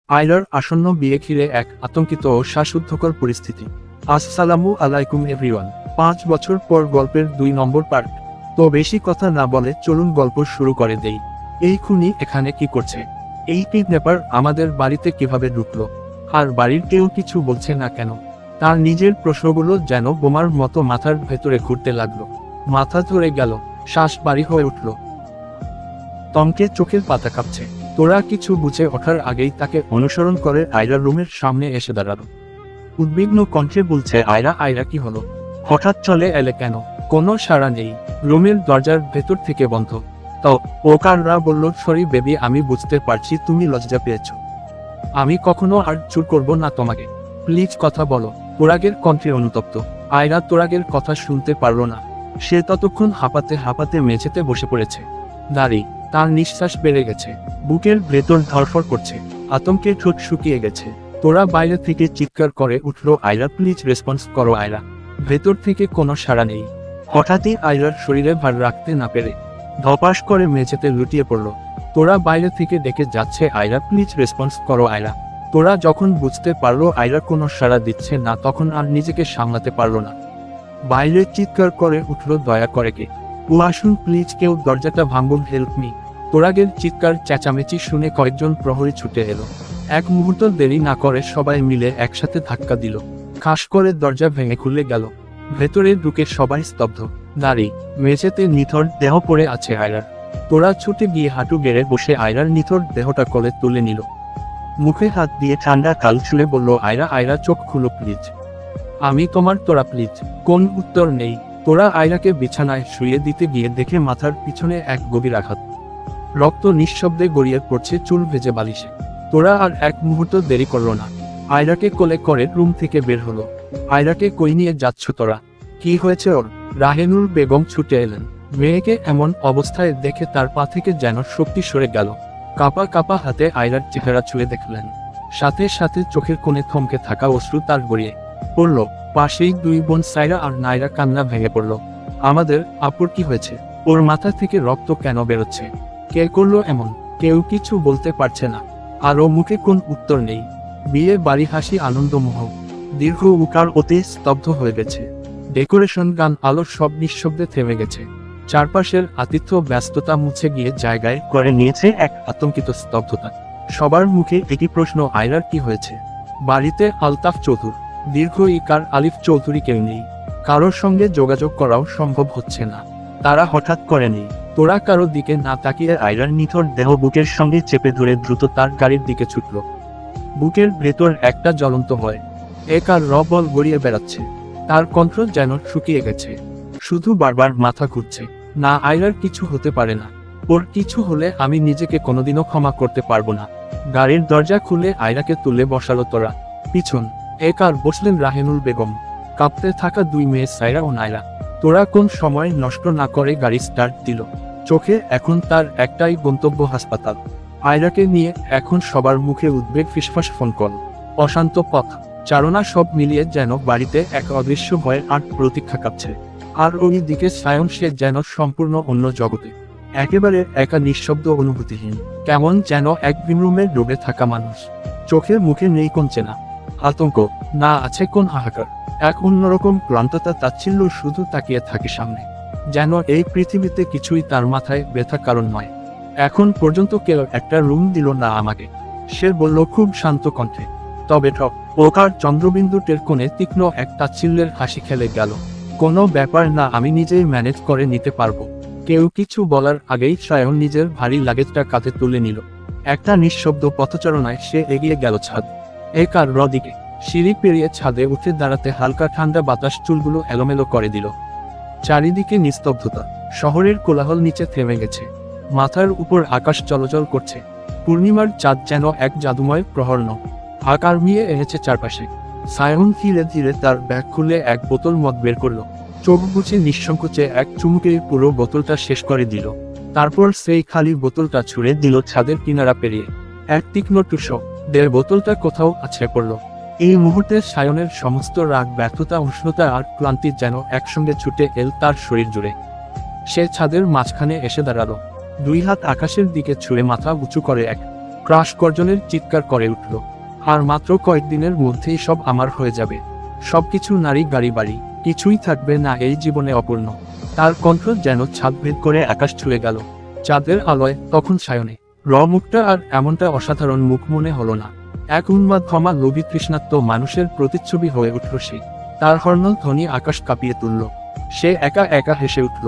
আয়রার আসন্ন বিয়ে ঘিরে এক আতঙ্কিত ও শ্বাসরুদ্ধকর পরিস্থিতি। আসসালামু আলাইকুম এভরিওয়ান। 5 বছর পর গল্পের 2 নম্বর পার্ট। তো বেশি কথা না বলে চলুন গল্প শুরু করে দেই। এই খুনি এখানে কি করছে? এই কিডন্যাপার আমাদের বাড়িতে কিভাবে ঢুকলো? আর বাড়ির কেউ কিছু বলছে না কেন? তার নিজের প্রশ্নগুলো যেন বোমার মতো মাথার ভেতরে ঘুরতে লাগলো। মাথা ধরে গেল, শ্বাস ভারী হয়ে উঠল। তমকে চোখের পাতা কাঁপছে। তোরা কিছু বুঝে ওঠার আগেই তাকে অনুসরণ করে আয়রা রুমের সামনে এসে দাঁড়ালো। উদ্বিগ্ন কণ্ঠে বলছে, আয়রা আয়রা কি হলো? হঠাৎ চলে এলে কেন? কোনো সাড়া নেই, রুমের দরজার ভেতর থেকে বন্ধ। তো ওকাররা বলল, সরি বেবি, আমি বুঝতে পারছি তুমি লজ্জা পেয়েছ। আমি কখনো আর চুর করব না তোমাকে, প্লিজ কথা বলো। তোরাগের কণ্ঠে অনুতপ্ত। আয়রা তোরাগের কথা শুনতে পারল না। সে ততক্ষণ হাঁপাতে হাঁপাতে মেঝেতে বসে পড়েছে। দাঁড়ি, তার নিঃশ্বাস বেড়ে গেছে, বুকের ভেতর ধরফর করছে, আতঙ্কে ঠোঁট শুকিয়ে গেছে। তোরা বাইরে থেকে চিৎকার করে উঠল, আয়রা প্লিজ রেসপন্স করো আয়রা। ভেতর থেকে কোনো সাড়া নেই। হঠাৎই আয়রার শরীরে ভার রাখতে না পেরে ধপাস করে মেঝেতে লুটিয়ে পড়ল। তোরা বাইরে থেকে ডেকে যাচ্ছে, আয়রা প্লিজ রেসপন্স করো আয়রা। তোরা যখন বুঝতে পারলো আয়রা কোনো সাড়া দিচ্ছে না, তখন আর নিজেকে সামলাতে পারলো না। বাইরে চিৎকার করে উঠল, দয়া করে কে ও আসুন প্লিজ, কেউ দরজাটা ভাঙুন, হেল্প মি। তোরাগের চিৎকার চেঁচামেচি শুনে কয়েকজন প্রহরী ছুটে এলো। এক মুহূর্ত দেরি না করে সবাই মিলে একসাথে ধাক্কা দিল। খাস করে দরজা ভেঙে খুলে গেল। ভেতরে ঢুকে সবাই স্তব্ধ। দাঁড়ি, মেঝেতে নিথর দেহ পড়ে আছে আয়রার। তোরা ছুটে গিয়ে হাঁটু গেড়ে বসে আয়রার নিথর দেহটা কোলে তুলে নিল। মুখে হাত দিয়ে ঠান্ডা কাল ছুলে বলল, আয়রা আয়রা চোখ খুলো প্লিজ। আমি তোমার, তোরা প্লিজ। কোন উত্তর নেই। তোরা আয়রাকে বিছানায় শুয়ে দিতে গিয়ে দেখে মাথার পিছনে এক গভীর আঘাত। রক্ত নিঃশব্দে গড়িয়ে পড়ছে চুল ভেজে বালিশে। তোরা আর এক মুহূর্ত দেরি করলো না। আয়রাকে কোলে করে রুম থেকে বের হলো। আয়রাকে কই নিয়ে যাচ্ছ তোরা? কি হয়েছে ওর? রাহেনুর বেগম ছুটে এলেন। মেয়েকে এমন অবস্থায় দেখে তার পা থেকে যেন শক্তি সরে গেল। কাঁপা কাঁপা হাতে আয়রার চেহারা ছুঁয়ে দেখলেন। সাথে সাথে চোখের কোণে থমকে থাকা অশ্রু তার গড়িয়ে পড়ল। পাশেই দুই বোন সাইরা আর নাইরা কান্না ভেঙে পড়ল। আমাদের আপুর কি হয়েছে? ওর মাথা থেকে রক্ত কেন বেরোচ্ছে? কে করলো এমন? কেউ কিছু বলতে পারছে না। আর ও মুখে কোন উত্তর নেই। বিয়ে বাড়ি হাসি আনন্দমোহ দীর্ঘ উকার ওতে স্তব্ধ হয়ে গেছে। ডেকোরেশন, গান, আলো সব নিঃশব্দে থেমে গেছে। চারপাশের আতিথ্য ব্যস্ততা মুছে গিয়ে জায়গায় করে নিয়েছে এক আতঙ্কিত স্তব্ধতা। সবার মুখে একই প্রশ্ন, আয়রার কি হয়েছে? বাড়িতে আলতাফ চৌধুর, দীর্ঘ ইকার, আলিফ চৌধুরী কেউ নেই। কারোর সঙ্গে যোগাযোগ করাও সম্ভব হচ্ছে না। তারা হঠাৎ করে নেই। তোরা কারো দিকে না তাকিয়ে আয়রার নিথর দেহ বুকের সঙ্গে চেপে ধরে দ্রুত তার গাড়ির দিকে ছুটল। বুকের ভেতর একটা জ্বলন্ত ভয় একার রবল গড়িয়ে বেড়াচ্ছে। তার কণ্ঠ যেন শুকিয়ে গেছে, শুধু বারবার মাথা ঘুরছে। না, আয়রার কিছু হতে পারে না। ওর কিছু হলে আমি নিজেকে কোনোদিনও ক্ষমা করতে পারবো না। গাড়ির দরজা খুলে আয়রাকে তুলে বসালো তোরা। পিছন একার বসলেন রাহেনুল বেগম, কাঁপতে থাকা দুই মেয়ে সাইরা ও নাইরা। তোরা কোন সময় নষ্ট না করে গাড়ি স্টার্ট দিল। চোখে এখন তার একটাই গন্তব্য, হাসপাতাল। আয়রাকে নিয়ে এখন সবার মুখে উদ্বেগ, ফিসফাস ফোন কল, অশান্ত পথ চারণা, সব মিলিয়ে যেন বাড়িতে এক অদৃশ্য ভয়ের আট প্রতীক্ষা কাঁপছে। আর ওই দিকে সায়ন, সে যেন সম্পূর্ণ অন্য জগতে, একেবারে একা, নিঃশব্দ, অনুভূতিহীন, কেমন যেন এক ভিমরুমে ডুবে থাকা মানুষ। চোখের মুখে নেই কোন চেনা আতঙ্ক, না আছে কোন হাহাকার। এক অন্যরকম ক্লান্ততা, তাচ্ছিল্য শুধু তাকিয়ে থাকে সামনে, যেন এই পৃথিবীতে কিছুই তার মাথায় ব্যথা কারণ নয়। এখন পর্যন্ত কেউ একটা রুম দিল না আমাকে, সে বলল খুব শান্ত কণ্ঠে। তবে ঠক ওকার চন্দ্রবিন্দু টের কোণে তীক্ষ্ণ এক তাচ্ছিল্যের হাসি খেলে গেল। কোনো ব্যাপার না, আমি নিজেই ম্যানেজ করে নিতে পারবো। কেউ কিছু বলার আগেই সায়ন নিজের ভারী লাগেজটা কাঁধে তুলে নিল। একটা নিঃশব্দ পথচারণায় সে এগিয়ে গেল ছাদ একার দিকে। সিঁড়ি পেরিয়ে ছাদে উঠে দাঁড়াতে হালকা ঠান্ডা বাতাস চুলগুলো এলোমেলো করে দিল। চারিদিকে নিস্তব্ধতা, শহরের কোলাহল নিচে থেমে গেছে। মাথার উপর আকাশ চলাচল করছে। পূর্ণিমার চাঁদ যেন এক জাদুময় প্রহরণ আকার মিয়ে এনেছে চারপাশে। সায়ন ধীরে ধীরে তার ব্যাগ খুলে এক বোতল মদ বের করলো। চোখ বুঝে নিঃসংকোচে এক চুমুকে পুরো বোতলটা শেষ করে দিল। তারপর সেই খালি বোতলটা ছুঁড়ে দিল ছাদের কিনারা পেরিয়ে। এক তীক্ষ্ণ টুসক দেড় বোতলটা কোথাও আছড়ে পড়ল। এই মুহূর্তে সায়নের সমস্ত রাগ, ব্যর্থতা, উষ্ণতা আর ক্লান্তি যেন একসঙ্গে ছুটে এল তার শরীর জুড়ে। সে ছাদের মাঝখানে এসে দাঁড়ালো, দুই হাত আকাশের দিকে ছুঁড়ে মাথা উঁচু করে এক ক্রাশ গর্জনের চিৎকার করে উঠল। আর মাত্র কয়েকদিনের মধ্যেই সব আমার হয়ে যাবে। সবকিছু, নারী, গাড়ি, বাড়ি, কিছুই থাকবে না এই জীবনে অপূর্ণ। তার কণ্ঠ যেন ছাদ ভেদ করে আকাশ ছুঁয়ে গেল। চাঁদের আলোয় তখন সায়নে মুখটা আর এমনটা অসাধারণ মুখ মনে হলো না। এক উন্মাদ ক্ষমা লোভী তৃষ্ণাত্ম মানুষের প্রতিচ্ছবি হয়ে উঠল সে। তার হর্ণল ধ্বনি আকাশ কাঁপিয়ে তুলল। সে একা একা হেসে উঠল।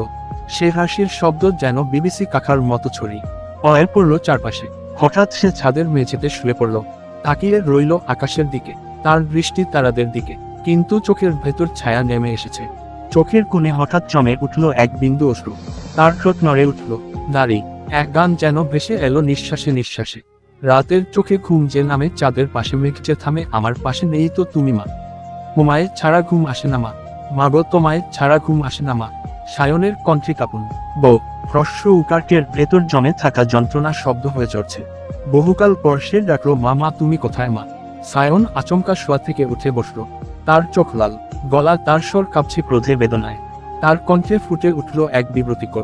সে হাসির শব্দ যেন বিবিসি কাখার মতো ছড়ি পড়ে পড়ল চারপাশে। হঠাৎ সে ছাদের মেঝেতে শুয়ে পড়ল। তাকিয়ে রইল আকাশের দিকে, তার দৃষ্টি তারাদের দিকে। কিন্তু চোখের ভেতর ছায়া নেমে এসেছে। চোখের কোণে হঠাৎ জমে উঠল এক বিন্দু অশ্রু। তার ঠোঁট নড়ে উঠল। দাঁড়ি, এক গান যেন ভেসে এলো নিঃশ্বাসে নিঃশ্বাসে। রাতের চোখে ঘুম যে নামে চাঁদের পাশে, মেঘ যে থামে আমার পাশে, নেই তো তুমি মা। তোমায় ছাড়া ঘুম আসে না মা, মাগো তোমায় ছাড়া ঘুম আসে না মা। সায়নের কণ্ঠে কাঁপুন, হ্রস্ব উকারকের ভেতর জমে থাকা যন্ত্রণা শব্দ হয়ে চড়ছে। বহুকাল পর সে ডাকলো, মা, মা তুমি কোথায় মা? সায়ন আচমকা শোয়া থেকে উঠে বসল। তার চোখ লাল, গলা তার স্বর কাঁপছে ক্রোধে বেদনায়। তার কণ্ঠে ফুটে উঠল এক বিব্রতিকর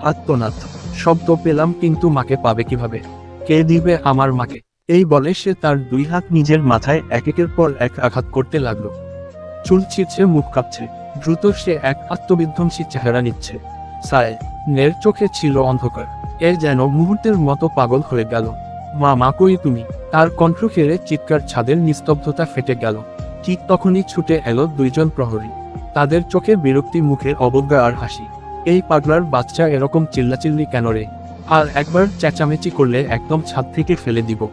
আত্মনাদ। শব্দ পেলাম, কিন্তু মাকে পাবে কিভাবে? কে দিবে আমার মাকে? এই বলে সে তার দুই হাত নিজের মাথায় এক একের পর এক আঘাত করতে লাগলো। চুল ছিঁড়ছে, মুখ কাঁপছে। দ্রুত সে এক আত্মবিধ্বংসী চেহারা নিচ্ছে। সায়নের চোখে ছিল অন্ধকার। এ যেন মুহূর্তের মতো পাগল হয়ে গেল। মা, মা কই তুমি? তার কণ্ঠ খেড়ে চিৎকার, ছাদের নিস্তব্ধতা ফেটে গেল। ঠিক তখনই ছুটে এলো দুইজন প্রহরী। তাদের চোখে বিরক্তি, মুখে অবজ্ঞা আর হাসি। এই পাগলার বাচ্চা এরকম চিল্লাচিল্লি কেন রে? আর একবার চেঁচামেচি করলে একদম ছাদ থেকে ফেলে দিব।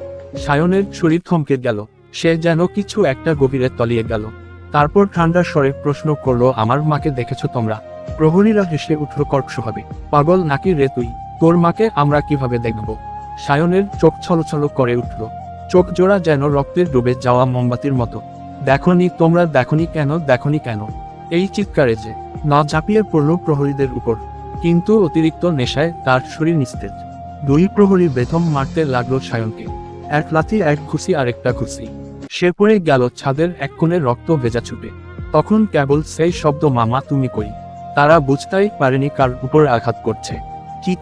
সায়নের শরীর থমকে গেল। সে যেন কিছু একটা গভীরে তলিয়ে গেল। তারপর ঠান্ডা স্বরে প্রশ্ন করলো, আমার মাকে দেখেছো তোমরা? প্রহরীরা হেসে উঠল কর্কশভাবে। পাগল নাকি রে তুই? তোর মাকে আমরা কিভাবে দেখব? সায়নের চোখ ছলছল করে উঠল। চোখ জোড়া যেন রক্তের ডুবে যাওয়া মোমবাতির মতো। দেখনি তোমরা? দেখনি কেন? দেখনি কেন? এই চিৎকারে যে না ঝাঁপিয়ে পড়ল প্রহরীদের উপর। কিন্তু অতিরিক্ত নেশায় তার শরীর নিস্তেজ। দুই প্রহরী বেথম মারতে লাগলো সায়নকে। এক লাথি, এক ঘুষি, আরেকটা ঘুষি। সে পড়ে গেল ছাদের এক কোণে, রক্ত ভেজা ছুটে। তখন কেবল সেই শব্দ, মামা তুমি কই? তারা বুঝতেই পারেনি কার উপর আঘাত করছে। ঠিক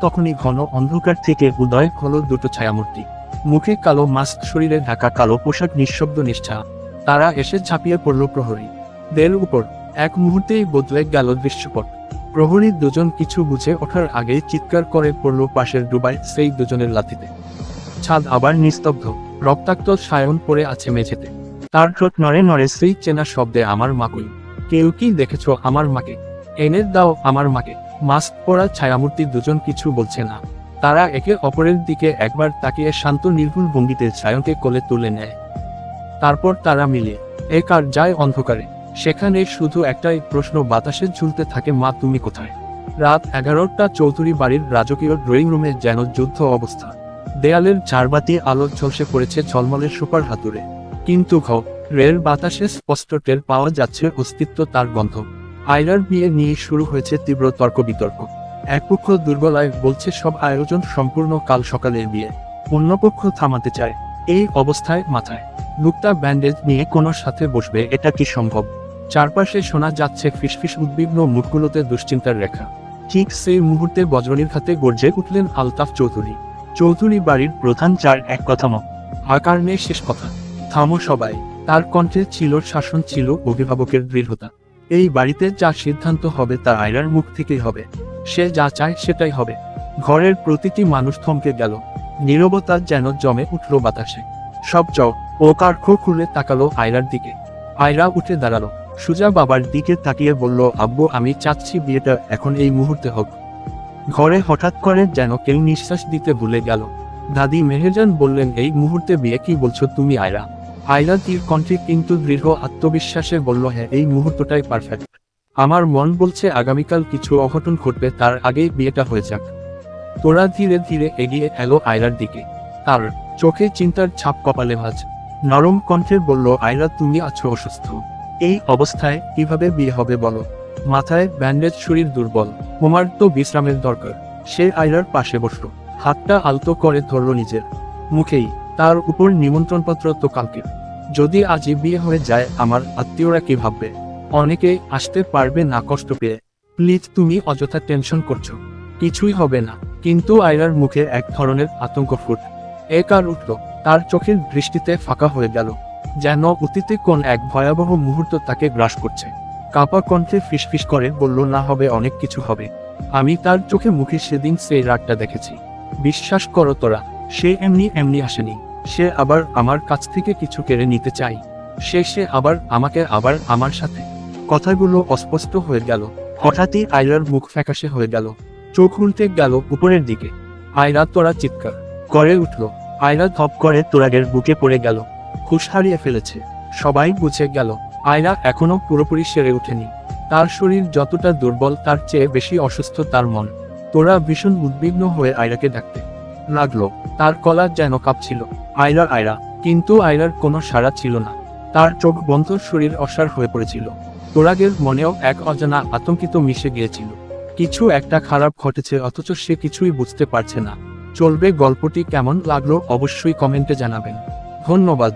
তখনই ঘন অন্ধকার থেকে উদয় হলো দুটো ছায়ামূর্তি। মুখে কালো মাস্ক, শরীরে ঢাকা কালো পোশাক, নিঃশব্দ নিষ্ঠা। তারা এসে ঝাঁপিয়ে পড়ল প্রহরীদের উপর। এক মুহূর্তেই বদলে গেল দৃশ্যপট। প্রহরী দুজন কিছু বুঝে ওঠার আগেই চিৎকার করে পড়ল পাশের ডুবায় সেই দুজনের লাথিতে। ছাদ আবার নিস্তব্ধ। রক্তাক্ত সায়ন পড়ে আছে মেঝেতে। তার ঠোঁট নড়ে নড়ে সেই চেনা শব্দে, আমার মা কই? কেউ কি দেখেছো আমার মাকে? এনে দাও আমার মাকে। মাস্ক পরা ছায়ামূর্তি দুজন কিছু বলছে না। তারা একে অপরের দিকে একবার তাকিয়ে শান্ত নির্ভুল ভঙ্গিতে সায়নকে কোলে তুলে নেয়। তারপর তারা মিলিয়ে এক আর যায় অন্ধকারে। সেখানে শুধু একটাই প্রশ্ন বাতাসে ঝুলতে থাকে, মা তুমি কোথায়? রাত 11টা। চৌধুরী বাড়ির রাজকীয় ড্রয়িং রুমে যেন যুদ্ধ অবস্থা। দেয়ালের ঝাড়বাতি আলো ঝলসে পড়েছে ঝলমলের সুপার হাতুড়ে। কিন্তু ঘরের বাতাসে স্পষ্ট টের পাওয়া যাচ্ছে অস্তিত্ব, তার গন্ধ। আয়রার বিয়ে নিয়ে শুরু হয়েছে তীব্র তর্ক বিতর্ক। এক পক্ষ দুর্বলায় বলছে সব আয়োজন সম্পূর্ণ, কাল সকালের বিয়ে। অন্য পক্ষ থামাতে চায়। এই অবস্থায় মাথায় নুকতা ব্যান্ডেজ নিয়ে কোনো সাথে বসবে, এটা কি সম্ভব? চারপাশে শোনা যাচ্ছে ফিসফিস, উদ্বিগ্ন মুখগুলোতে দুশ্চিন্তার রেখা। ঠিক সেই মুহূর্তে বজ্রনীর হাতে গর্জে উঠলেন আলতাফ চৌধুরী। চৌধুরী বাড়ির প্রধান। চার এক কথা আকার নেই শেষ কথা। থামো সবাই। তার কণ্ঠে ছিল শাসন, ছিল অভিভাবকের দৃঢ়তা। এই বাড়িতে যা সিদ্ধান্ত হবে তা আয়রার মুখ থেকেই হবে। সে যা চায় সেটাই হবে। ঘরের প্রতিটি মানুষ থমকে গেল। নীরবতা যেন জমে উঠল বাতাসে। সব ও কার্খ খুলে তাকালো আয়রার দিকে। আয়রা উঠে দাঁড়ালো। সুজা বাবার দিকে তাকিয়ে বলল, আব্বু আমি চাচ্ছি বিয়েটা এখন, এই মুহূর্তে হোক। ঘরে হঠাৎ করে যেন কেউ নিঃশ্বাস দিতে ভুলে গেল। দাদি মেহেরজান বললেন, এই মুহূর্তে বিয়ে? কি বলছো তুমি আয়রা? আয়রা তীর কণ্ঠে কিন্তু দৃঢ় আত্মবিশ্বাসে বলল, হ্যাঁ এই মুহূর্তটাই পারফেক্ট। আমার মন বলছে আগামীকাল কিছু অঘটন ঘটবে, তার আগেই বিয়েটা হয়ে যাক। তোরা ধীরে ধীরে এগিয়ে এলো আয়রার দিকে। তার চোখে চিন্তার ছাপ, কপালে ভাঁজ। নরম কণ্ঠে বলল, আয়রা তুমি আছো অসুস্থ। এই অবস্থায় কিভাবে বিয়ে হবে বলো? মাথায় ব্যান্ডেজ, শরীর দুর্বল। তোমার তো বিশ্রামের দরকার। সে আয়রার পাশে বসল। হাতটা আলতো করে ধরল নিজের মুখেই। তার উপর নিমন্ত্রণপত্র তো কালকে। যদি আজই বিয়ে হয়ে যায় আমার আত্মীয়রা কি ভাববে? অনেকে আসতে পারবে না কষ্ট পেয়ে। প্লিজ তুমি অযথা টেনশন করছো। কিছুই হবে না। কিন্তু আয়রার মুখে এক ধরনের আতঙ্ক ফুট আর উঠল, তার চোখের দৃষ্টিতে ফাঁকা হয়ে গেল, যেন অতীতে কোন এক ভয়াবহ মুহূর্ত তাকে গ্রাস করছে। কাপা কণ্ঠে ফিসফিস করে বলল, না হবে, অনেক কিছু হবে। আমি তার চোখে মুখে সেদিন সেই রাতটা দেখেছি। বিশ্বাস করো তোরা, সে এমনি এমনি আসেনি। সে আবার আমার কাছ থেকে কিছু কেড়ে নিতে চাই। সে আবার আমাকে, আবার আমার সাথে। কথাগুলো অস্পষ্ট হয়ে গেল। হঠাৎই আয়রার মুখ ফ্যাকাশে হয়ে গেল, চোখ উল্টে গেল উপরের দিকে। আয়রা তোরা চিৎকার করে উঠল। আয়রা ধপ করে তোরাগের বুকে পড়ে গেল। হুঁশ হারিয়ে ফেলেছে। সবাই বুঝে গেল আয়রা এখনো পুরোপুরি সেরে ওঠেনি। তার শরীর যতটা দুর্বল তার চেয়ে বেশি অসুস্থ তার মন। তোরা ভীষণ উদ্বিগ্ন হয়ে আয়রাকে ডাকতে লাগলো। তার গলা যেন কাঁপছিল, আয়রা আয়রা, কিন্তু আয়রার কোনো সাড়া ছিল না। তার চোখ বন্ধ, শরীর অসাড় হয়ে পড়েছিল। তোরাগের মনেও এক অজানা আতঙ্কিত মিশে গিয়েছিল। কিছু একটা খারাপ ঘটেছে, অথচ সে কিছুই বুঝতে পারছে না। চলবে। গল্পটি কেমন লাগলো অবশ্যই কমেন্টে জানাবেন। ধন্যবাদ।